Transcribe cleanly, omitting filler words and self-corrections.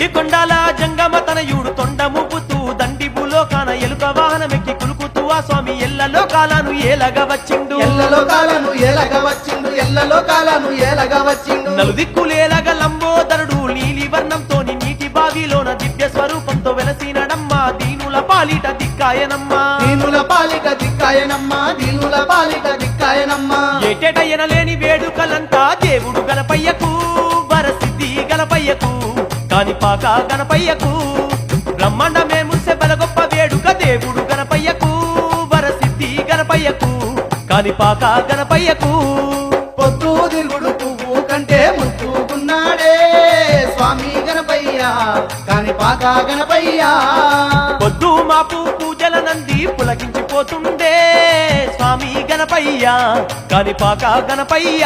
ఎండి కొండాల జంగమ తనయుడు తొండముపుతూ దండి భూలోకాన ఎలుక వాహనమెక్కి కులుకుతూ ఆ స్వామి ఎల్లలో కాలాను ఏలగా వచ్చిండు నలుదిక్కులేలగా లంబోదరుడు నీలి వర్ణంతోని నీటి బావిలోన దివ్య స్వరూపంతో వెలసినడమ్మా దీనుల పాలిట దిక్కాయనమ్మా ఏటేట ఎనలేని వేడుకలంతా దేవుడు గణపయ్యకు వరసిద్ధి గణపయ్యకు కానిపాక గణపయ్యకు బ్రహ్మాండమే ముసె బలగొప్ప వేడుక దేవుడు గణపయ్యకు వరసిద్ధి గణపయ్యకు కానిపాక గణపయ్యకు పొద్దు తిరుగుడు పువ్వు కంటే ముట్టుకున్నాడే స్వామి గణపయ్య కానిపాక గణపయ్య పొద్దు మాపు పూజల నంది పులకించిపోతుండే స్వామి గణపయ్య కానిపాక గణపయ్య